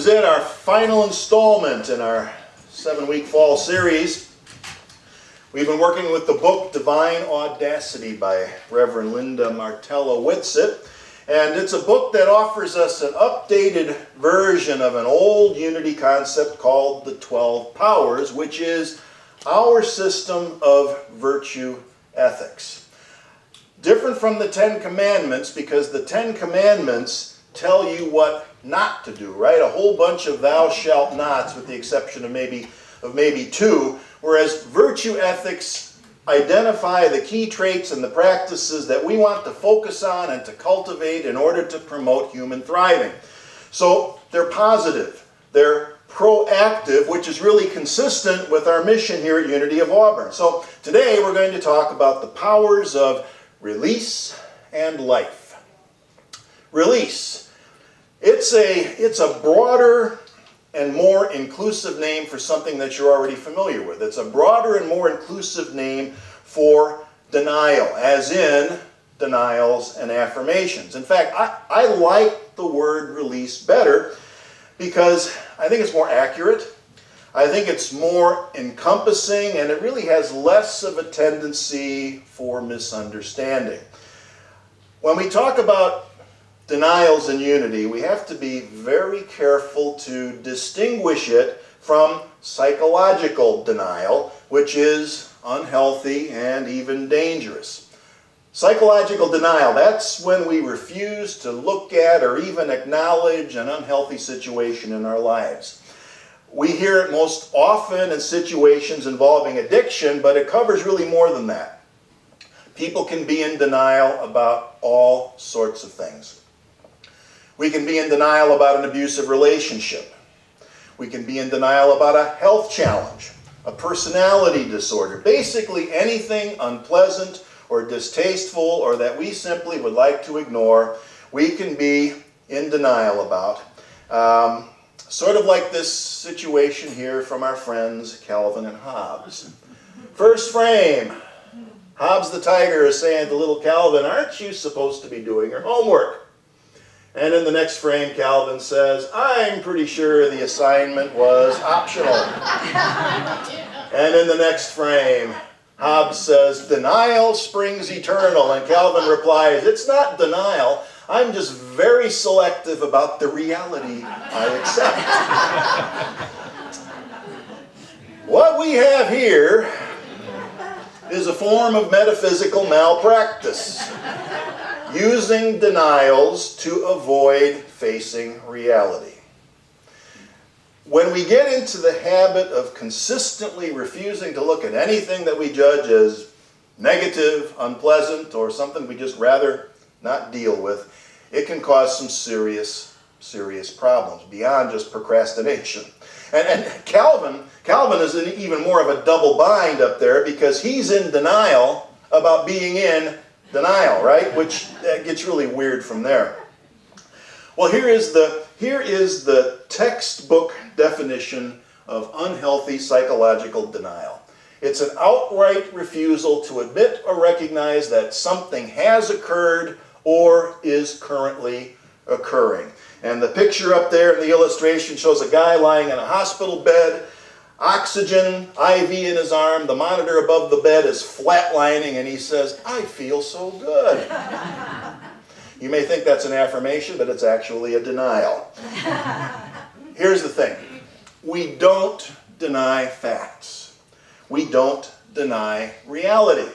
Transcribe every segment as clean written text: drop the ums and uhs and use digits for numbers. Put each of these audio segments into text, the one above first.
is it, our final installment in our 7-week fall series. We've been working with the book Divine Audacity by Reverend Linda Martella Whitsitt. And it's a book that offers us an updated version of an old unity concept called the 12 Powers, which is our system of virtue ethics. Different from the 10 Commandments, because the 10 Commandments tell you what not to do, right? A whole bunch of thou shalt nots, with the exception of maybe two, whereas virtue ethics identify the key traits and the practices that we want to focus on and to cultivate in order to promote human thriving. So they're positive, they're proactive, which is really consistent with our mission here at Unity of Auburn. So today we're going to talk about the powers of release and life. Release. It's a broader and more inclusive name for something that you're already familiar with. It's a broader and more inclusive name for denial, as in denials and affirmations. In fact, I like the word release better because I think it's more accurate. I think it's more encompassing, and it really has less of a tendency for misunderstanding. When we talk about denials in unity, we have to be very careful to distinguish it from psychological denial, which is unhealthy and even dangerous. Psychological denial, that's when we refuse to look at or even acknowledge an unhealthy situation in our lives. We hear it most often in situations involving addiction, but it covers really more than that. People can be in denial about all sorts of things. We can be in denial about an abusive relationship. We can be in denial about a health challenge, a personality disorder, basically anything unpleasant or distasteful or that we simply would like to ignore, we can be in denial about. Sort of like this situation here from our friends Calvin and Hobbes. First frame, Hobbes the tiger is saying to little Calvin, "Aren't you supposed to be doing your homework?" And in the next frame, Calvin says, "I'm pretty sure the assignment was optional." And in the next frame, Hobbes says, "Denial springs eternal." And Calvin replies, "It's not denial. I'm just very selective about the reality I accept." What we have here is a form of metaphysical malpractice, using denials to avoid facing reality. When we get into the habit of consistently refusing to look at anything that we judge as negative, unpleasant, or something we just rather not deal with, it can cause some serious problems beyond just procrastination. And Calvin is in even more of a double bind up there because he's in denial about being in denial, right? Which gets really weird from there. Well, here is the textbook definition of unhealthy psychological denial. It's an outright refusal to admit or recognize that something has occurred or is currently occurring. And the picture up there in the illustration shows a guy lying in a hospital bed, oxygen, IV in his arm, the monitor above the bed is flatlining, and he says, "I feel so good." You may think that's an affirmation, but it's actually a denial. Here's the thing. We don't deny facts. We don't deny reality.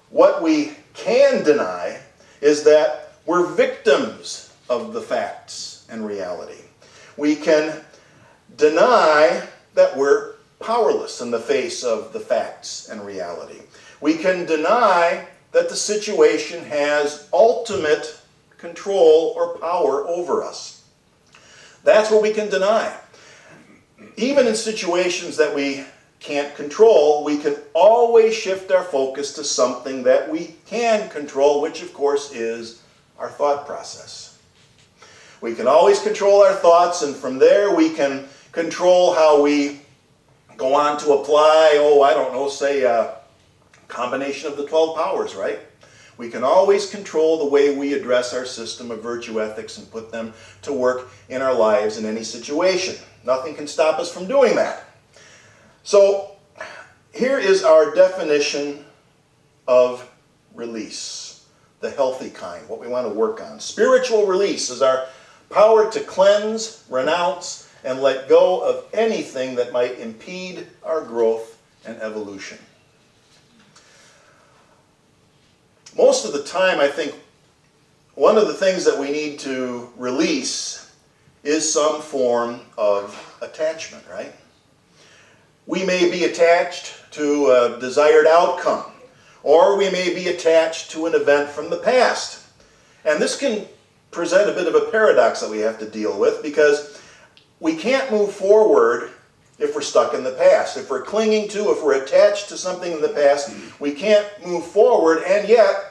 What we can deny is that we're victims of the facts and reality. We can deny that we're powerless in the face of the facts and reality. We can deny that the situation has ultimate control or power over us. That's what we can deny. Even in situations that we can't control, we can always shift our focus to something that we can control, which of course is our thought process. We can always control our thoughts, and from there we can control how we go on to apply, say a combination of the 12 powers, right? We can always control the way we address our system of virtue ethics and put them to work in our lives in any situation. Nothing can stop us from doing that. So here is our definition of release, the healthy kind, what we want to work on. Spiritual release is our power to cleanse, renounce, and let go of anything that might impede our growth and evolution. Most of the time, I think one of the things that we need to release is some form of attachment, right? We may be attached to a desired outcome, or we may be attached to an event from the past. And this can present a bit of a paradox that we have to deal with, because we can't move forward if we're stuck in the past. If we're clinging to, if we're attached to something in the past, we can't move forward, and yet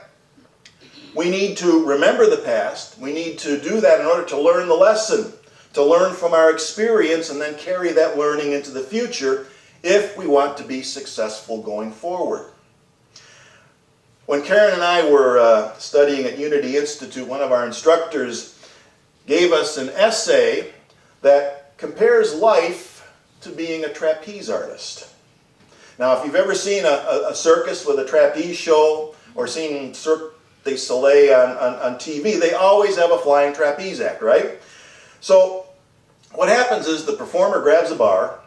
we need to remember the past. We need to do that in order to learn the lesson, to learn from our experience, and then carry that learning into the future if we want to be successful going forward. When Karen and I were studying at Unity Institute, one of our instructors gave us an essay that compares life to being a trapeze artist. Now, if you've ever seen a circus with a trapeze show or seen Cirque du Soleil on TV, they always have a flying trapeze act, right? So what happens is the performer grabs a bar,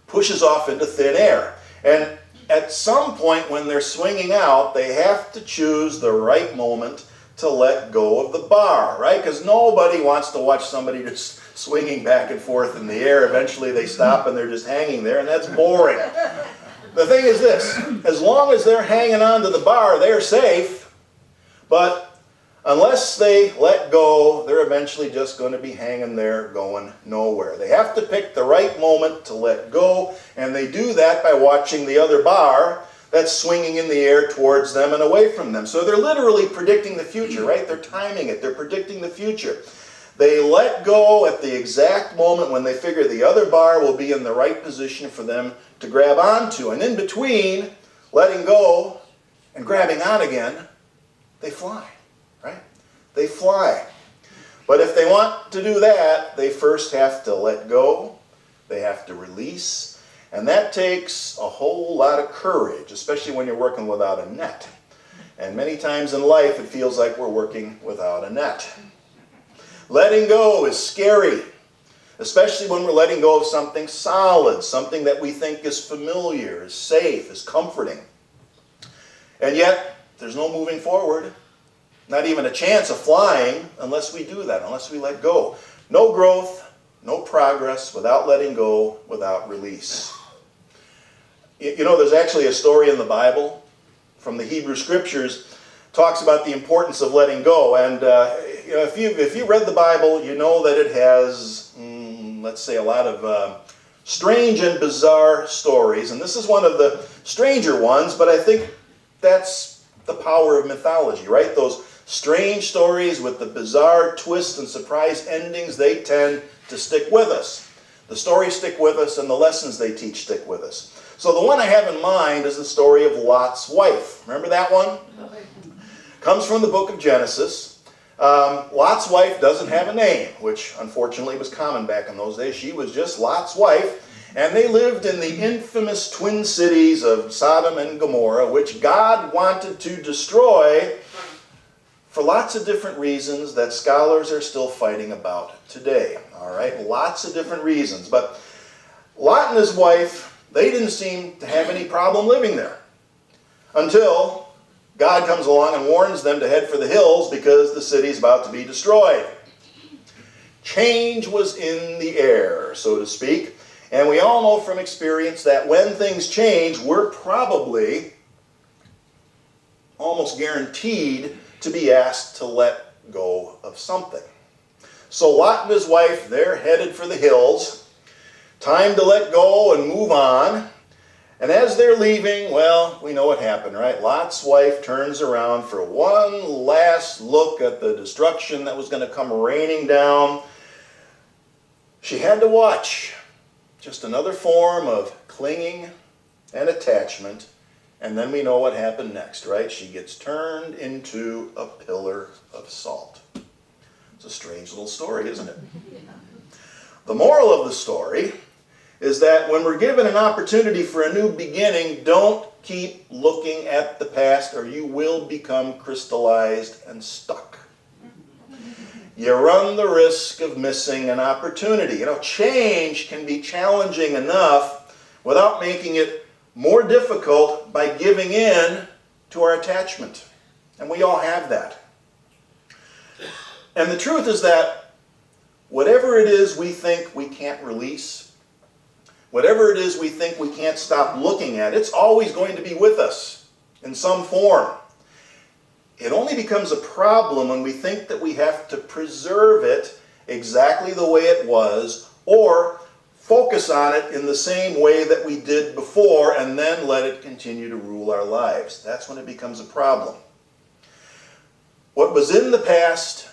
pushes off into thin air, and at some point when they're swinging out, they have to choose the right moment to let go of the bar, right? Because nobody wants to watch somebody just swinging back and forth in the air. Eventually they stop and they're just hanging there, and that's boring. The thing is this, as long as they're hanging on to the bar, they're safe, but unless they let go, they're eventually just going to be hanging there going nowhere. They have to pick the right moment to let go, and they do that by watching the other bar that's swinging in the air towards them and away from them. So they're literally predicting the future, right? They're timing it. They're predicting the future. They let go at the exact moment when they figure the other bar will be in the right position for them to grab onto. And in between letting go and grabbing on again, they fly, right? They fly. But if they want to do that, they first have to let go. They have to release. And that takes a whole lot of courage, especially when you're working without a net. And many times in life, it feels like we're working without a net. Letting go is scary, especially when we're letting go of something solid, something that we think is familiar, is safe, is comforting. And yet, there's no moving forward, not even a chance of flying unless we do that, unless we let go. No growth, no progress without letting go, without release. You know, there's actually a story in the Bible from the Hebrew Scriptures talks about the importance of letting go. And you know, if you read the Bible, you know that it has, let's say, a lot of strange and bizarre stories. And this is one of the stranger ones, but I think that's the power of mythology, right? Those strange stories with the bizarre twists and surprise endings, they tend to stick with us. The stories stick with us, and the lessons they teach stick with us. So the one I have in mind is the story of Lot's wife. Remember that one? Comes from the book of Genesis. Lot's wife doesn't have a name, which unfortunately was common back in those days. She was just Lot's wife, and they lived in the infamous twin cities of Sodom and Gomorrah, which God wanted to destroy for lots of different reasons that scholars are still fighting about today. All right, lots of different reasons. But Lot and his wife, they didn't seem to have any problem living there until God comes along and warns them to head for the hills because the city's about to be destroyed. Change was in the air, so to speak. And we all know from experience that when things change, we're probably almost guaranteed to be asked to let go of something. So Lot and his wife, they're headed for the hills. Time to let go and move on. And as they're leaving, well, we know what happened, right? Lot's wife turns around for one last look at the destruction that was going to come raining down. She had to watch just another form of clinging and attachment And then we know what happened next, right? She gets turned into a pillar of salt. It's a strange little story, isn't it? The moral of the story is that when we're given an opportunity for a new beginning, don't keep looking at the past or you will become crystallized and stuck. You run the risk of missing an opportunity. Change can be challenging enough without making it more difficult by giving in to our attachment. And we all have that. And the truth is that whatever it is we think we can't release, whatever it is we think we can't stop looking at, it's always going to be with us in some form. It only becomes a problem when we think that we have to preserve it exactly the way it was or focus on it in the same way that we did before and then let it continue to rule our lives. That's when it becomes a problem. What was in the past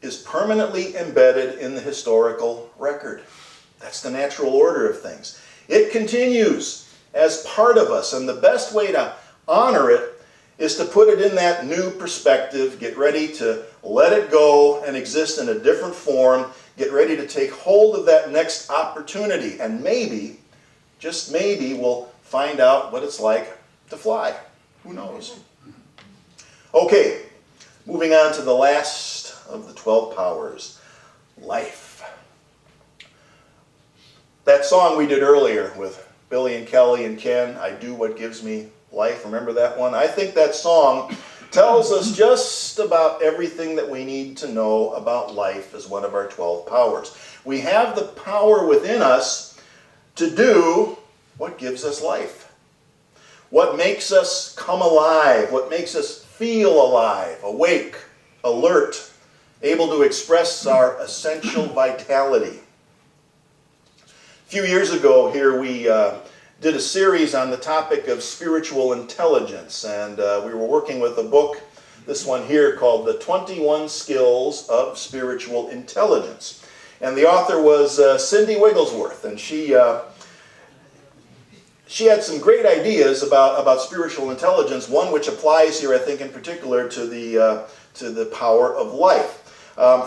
is permanently embedded in the historical record. That's the natural order of things. It continues as part of us, and the best way to honor it is to put it in that new perspective, get ready to let it go and exist in a different form, get ready to take hold of that next opportunity, and maybe, just maybe, we'll find out what it's like to fly. Who knows? Okay, moving on to the last of the 12 powers, life. That song we did earlier with Billy and Kelly and Ken, I Do What Gives Me Life, remember that one? I think that song tells us just about everything that we need to know about life as one of our 12 powers. We have the power within us to do what gives us life. What makes us come alive, what makes us feel alive, awake, alert, able to express our essential vitality. A few years ago here we did a series on the topic of spiritual intelligence, and we were working with a book, this one here, called The 21 Skills of Spiritual Intelligence. And the author was Cindy Wigglesworth, and she had some great ideas about spiritual intelligence, one which applies here, I think, in particular to the power of life.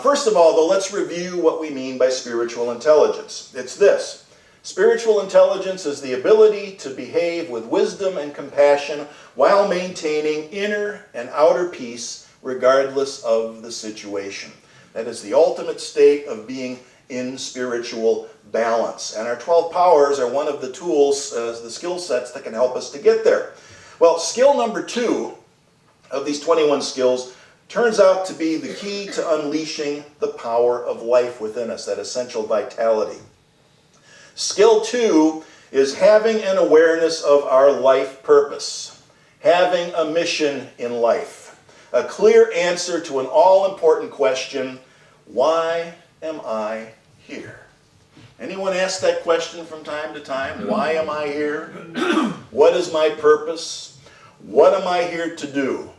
First of all, though, let's review what we mean by spiritual intelligence. It's this. Spiritual intelligence is the ability to behave with wisdom and compassion while maintaining inner and outer peace regardless of the situation. That is the ultimate state of being in spiritual balance. And our 12 powers are one of the tools, the skill sets that can help us to get there. Well, skill number 2 of these 21 skills turns out to be the key to unleashing the power of life within us, that essential vitality. Skill 2 is having an awareness of our life purpose, having a mission in life, a clear answer to an all-important question, why am I here? Anyone ask that question from time to time? Why am I here? What is my purpose? What am I here to do?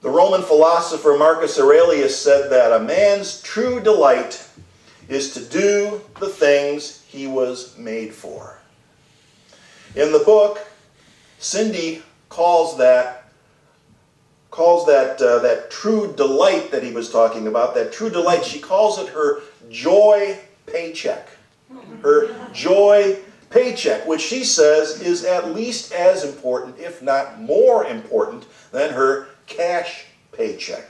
The Roman philosopher Marcus Aurelius said that a man's true delight is to do the things he was made for. In the book, Cindy calls that true delight that he was talking about, that true delight, she calls it her joy paycheck. Her joy paycheck, which she says is at least as important, if not more important, than her cash paycheck.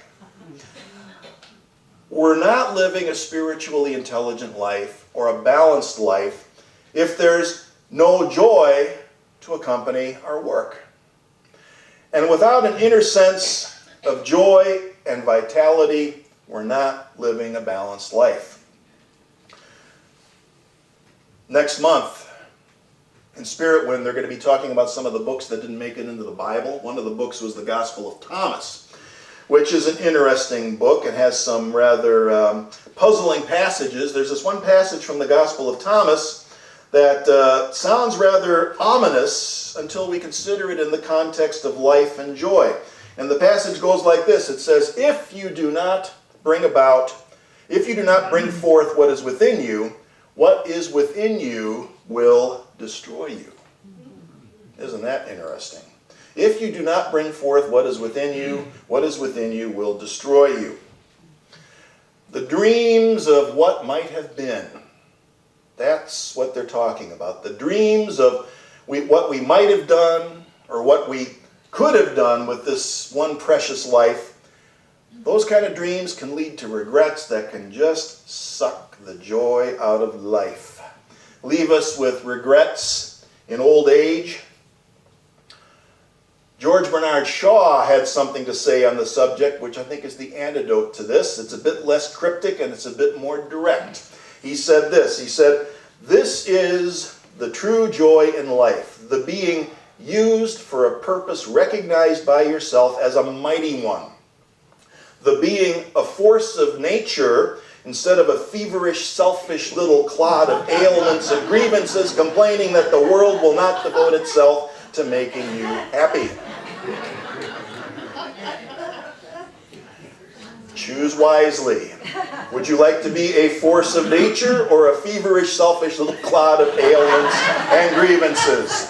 We're not living a spiritually intelligent life or a balanced life if there's no joy to accompany our work. And without an inner sense of joy and vitality, we're not living a balanced life. Next month, in Spirit Wind, they're going to be talking about some of the books that didn't make it into the Bible. One of the books was the Gospel of Thomas, which is an interesting book and has some rather puzzling passages. There's this one passage from the Gospel of Thomas that sounds rather ominous until we consider it in the context of life and joy. And the passage goes like this. It says, if you do not bring forth what is within you, what is within you will destroy you. Isn't that interesting? If you do not bring forth what is within you will destroy you. The dreams of what might have been. That's what they're talking about. The dreams of what we might have done or what we could have done with this one precious life. Those kind of dreams can lead to regrets that can just suck the joy out of life. Leave us with regrets in old age. George Bernard Shaw had something to say on the subject, which I think is the antidote to this. It's a bit less cryptic and it's a bit more direct. He said this, he said, "This is the true joy in life, the being used for a purpose recognized by yourself as a mighty one. The being a force of nature instead of a feverish, selfish little clod of ailments and grievances complaining that the world will not devote itself to making you happy." Choose wisely. Would you like to be a force of nature or a feverish, selfish little clod of ailments and grievances?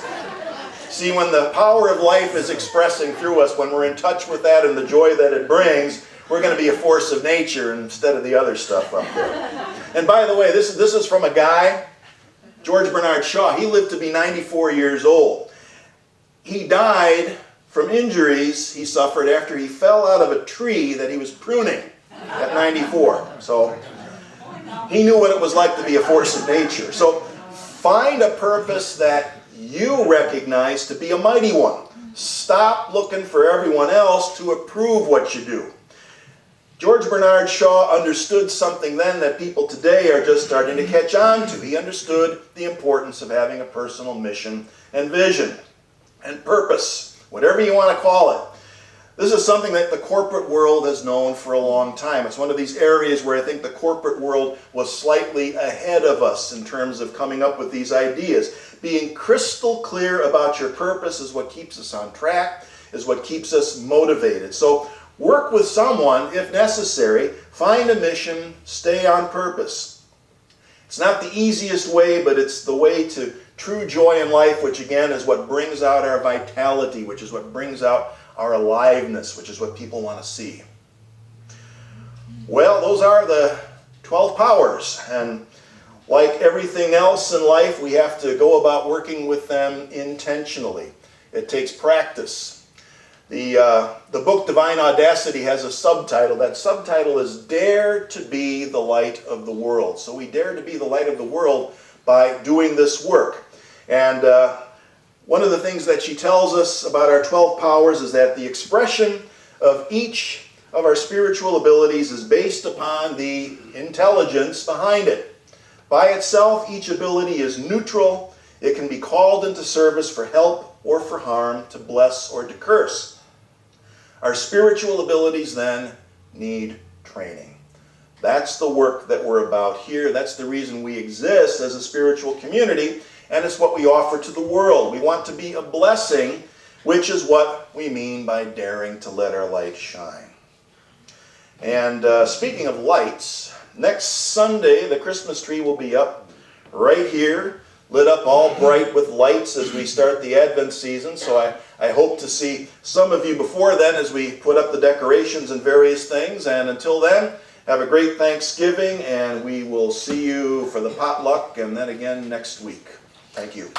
See, when the power of life is expressing through us, when we're in touch with that and the joy that it brings, we're going to be a force of nature instead of the other stuff up there. And by the way, this is from a guy, George Bernard Shaw. He lived to be 94 years old. He died from injuries he suffered after he fell out of a tree that he was pruning at 94. So he knew what it was like to be a force of nature. So find a purpose that you recognize to be a mighty one. Stop looking for everyone else to approve what you do. George Bernard Shaw understood something then that people today are just starting to catch on to. He understood the importance of having a personal mission and vision and purpose, whatever you want to call it. This is something that the corporate world has known for a long time. It's one of these areas where I think the corporate world was slightly ahead of us in terms of coming up with these ideas. Being crystal clear about your purpose is what keeps us on track, is what keeps us motivated. So work with someone if necessary. Find a mission, stay on purpose. It's not the easiest way, but it's the way to true joy in life, which again is what brings out our vitality, which is what brings out our aliveness, which is what people want to see. Well, those are the 12 powers, and like everything else in life, we have to go about working with them intentionally. It takes practice. The book Divine Audacity has a subtitle. That subtitle is Dare to be the Light of the World. So we dare to be the light of the world by doing this work. And one of the things that she tells us about our 12 powers is that the expression of each of our spiritual abilities is based upon the intelligence behind it. By itself, each ability is neutral. It can be called into service for help or for harm, to bless or to curse. Our spiritual abilities then need training. That's the work that we're about here. That's the reason we exist as a spiritual community, and it's what we offer to the world. We want to be a blessing, which is what we mean by daring to let our light shine. And speaking of lights, next Sunday the Christmas tree will be up right here, lit up all bright with lights as we start the Advent season. So I hope to see some of you before then as we put up the decorations and various things. And until then, have a great Thanksgiving, and we will see you for the potluck and then again next week. Thank you.